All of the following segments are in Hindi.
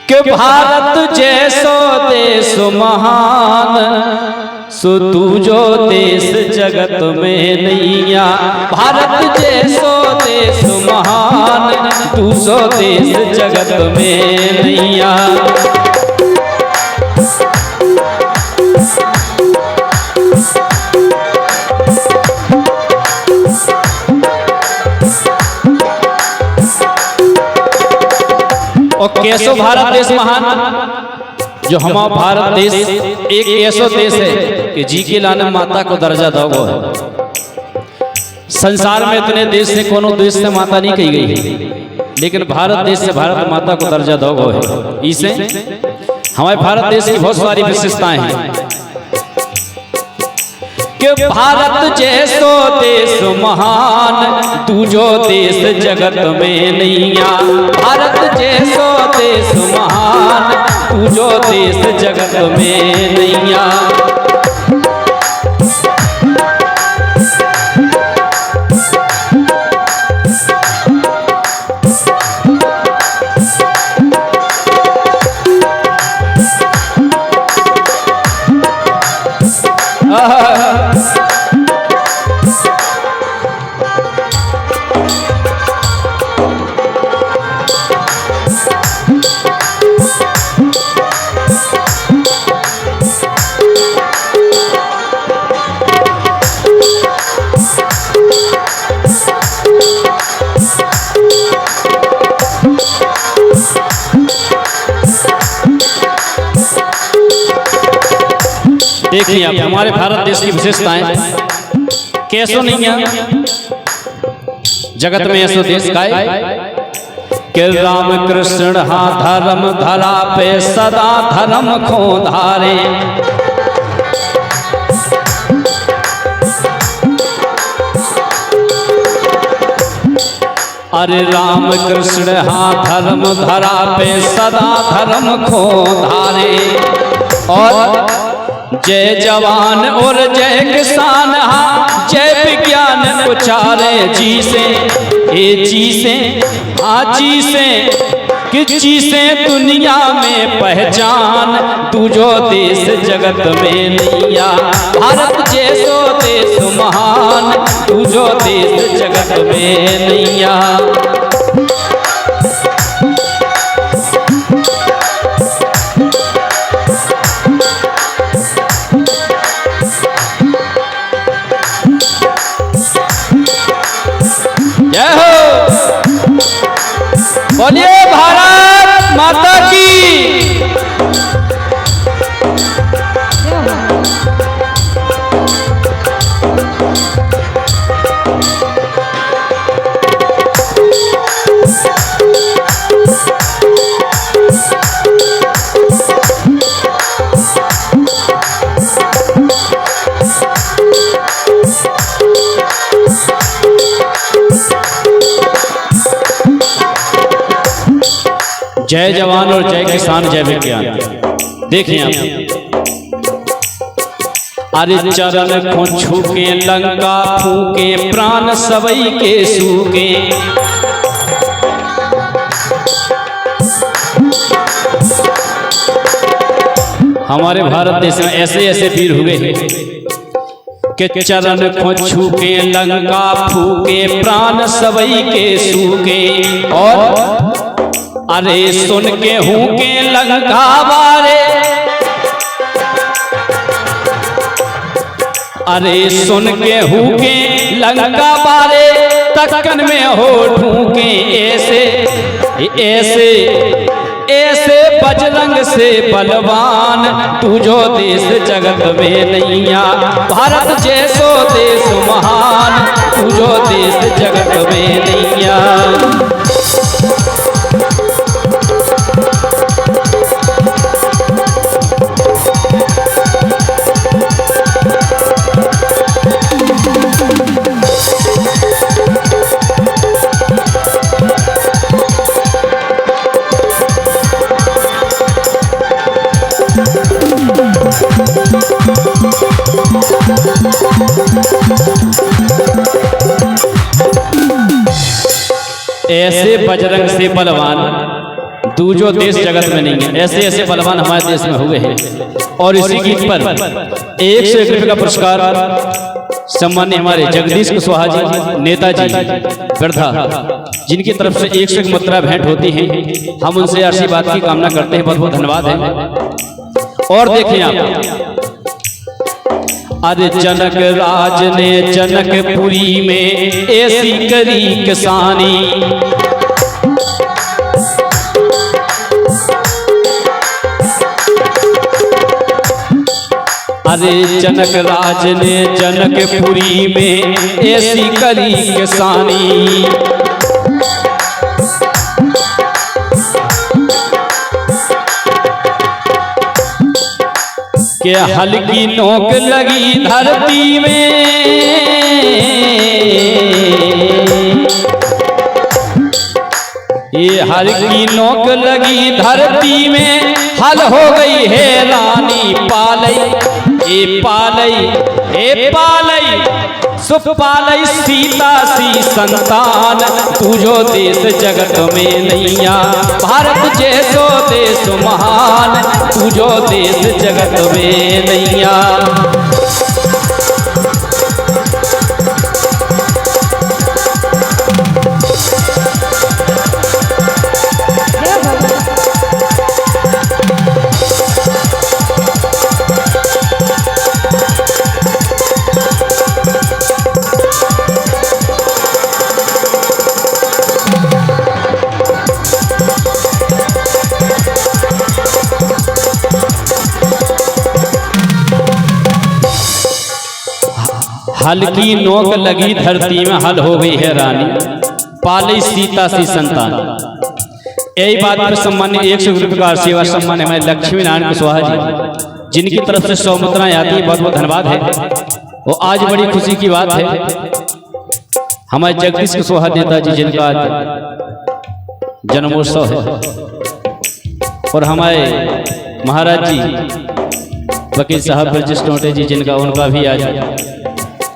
कि भारत जैसो देश महान, सो तू जो देश जगत में नैया। भारत जैसो देश महान, तू सो देश जगत में नैया। और कैसो भारत देश महान, जो हमारा भारत देश एक ऐसा देश है कि जी के लाने माता को दर्जा दो है। संसार में इतने देश से कोनो देश से माता नहीं कही गई है, लेकिन भारत देश से भारत माता को दर्जा दो है। इसे हमारे भारत देश की बहुत सारी विशेषताएं हैं कि भारत जैसो देश महान, तू जो देश जगत में नैया। भारत जैसो देश महान, तू जो देश जगत में नैया। देखिए आप हमारे भारत देश की विशेषताएं कैसो नहीं है जगत में ऐसो देश का कि राम कृष्ण हा धर्म धरा पे सदा धर्म खो धारे। अरे राम कृष्ण हा धर्म धरा पे सदा धर्म खो धारे। और जय जवान और जय किसान हा, जय विज्ञान उचारे जी से, ए जी से, हाँ जी से, कि जी से दुनिया में पहचान, तू जो देश जगत में नैया। भारत जैसो देश महान, तू जो देश जगत में नैया। बोलिए भारत माता की। जय जवान और जय किसान जय विज्ञान। देखिए आप अरे चरण को छूके लंका फूके, प्राण सबई के सूके। हमारे भारत देश में ऐसे ऐसे वीर हुए कि चरण को छूके लंका फूके, प्राण सबई के सूके। और अरे सुन के हूँ के लंका बारे, अरे सुन के हूँ के लंका बारे, तकन में हो ढूंके ऐसे ऐसे ऐसे बजरंग से बलवान, तू जो देश जगत में नैया। भारत जैसो देश महान, तू जो देश जगत में नैया। ऐसे बजरंग से बलवान दूजो देश जगत में नहीं है। ऐसे ऐसे बलवान हमारे देश में हुए हैं। और इसी गीत पर 101 रुपये का पुरस्कार सम्मान्य हमारे जगदीश कुशवाहा जी नेताजी वर्धा, जिनकी तरफ से 101 मुद्रा भेंट होती है। हम उनसे आशीर्वाद की कामना करते हैं। बहुत बहुत धन्यवाद है। और देखिए आप, अरे जनक राज ने जनकपुरी में ऐसी करी किसानी, अरे जनक राज ने जनकपुरी में ऐसी करी किसानी, के हल्की नोक लगी धरती में, ये हल्की नोक लगी धरती में, हल हो गई है रानी पालई, ए पालई, ए पालई, सुपालई सीता सी संतान, तुझो देश जगत में नैया, भारत जैसो देश महान, तुझो देश जगत में नैया। हल्की नोक लगी धरती में, हल हो गई है रानी, पाली सीता सी संतान। यही बात पर सम्मान्य 101 रुपये का सेवा सम्मान हमारे लक्ष्मी नारायण कुशवाहा जी, जिनकी तरफ से 100 मुद्राएं आती है। बहुत बहुत धन्यवाद है। वो आज बड़ी खुशी की बात है, हमारे जगदीश कुशवाहा नेताजी जिनका आज जन्मोत्सव है, और हमारे महाराज जी वकील साहब ब्रजेश टोटे जी जिनका उनका भी आज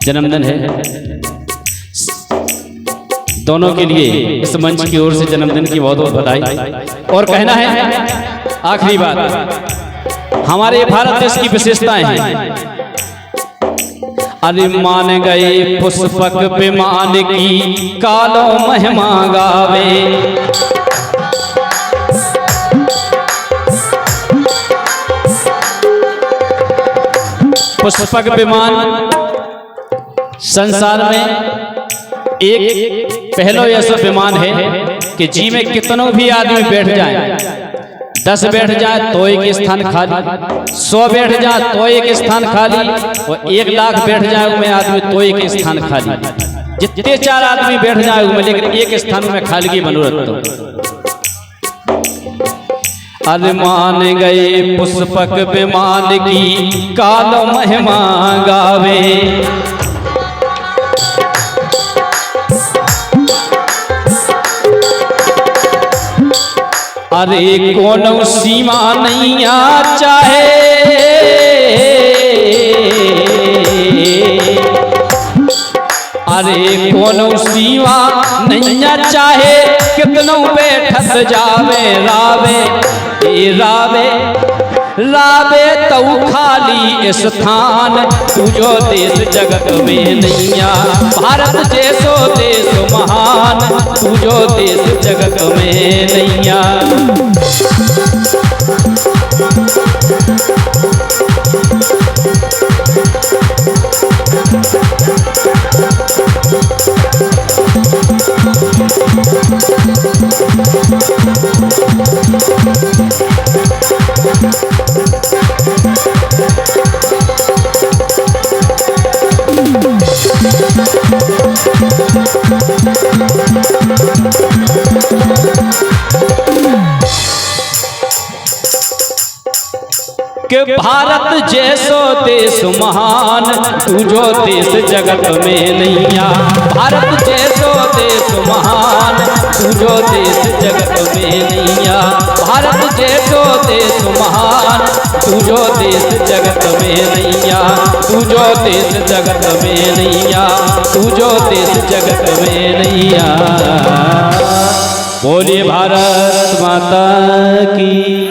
जन्मदिन है। दोनों के लिए इस मंच की ओर से जन्मदिन की बहुत बहुत बधाई। और कहना है आखिरी बात, हमारे भारत देश की विशेषताएं हैं। अरे मान गए पुष्पक विमान की, कालो महिमा गावे, पुष्पक विमान संसार में एक पहलो ऐसा विमान है कि जी में कितनों भी आदमी बैठ जाए, 10 बैठ जाए तो एक स्थान खाली, 100 बैठ जाए तो एक स्थान खाली, और 1 लाख बैठ जाए उसमें आदमी तो एक स्थान खाली। जितने 4 आदमी बैठ जाए उसमें, लेकिन एक स्थान में खाली की मनोरथ। अरे मान गए पुष्पक विमान की, कालो महिमा गावे, अरे कोनो सीमा नहीं चाहे, अरे कोनो सीमा नहीं चाहे, कितनों बैठत जावे रावे, रावे रावे तो खाली स्थान, तुझो देश जगत में नैया, भारत जैसो देश महान, तुझो देश जगत में नैया। कि भारत जैसो देश महान, तुझो देश जगत में नैया, भारत जैसो देश महान, तुझो देश जगत में नैया, भारत जैसो देश महान, तुझो देश जगत में नैया, तुझो देश जगत में नैया, तुझो देश जगत में नैया। बोलिए भारत माता की।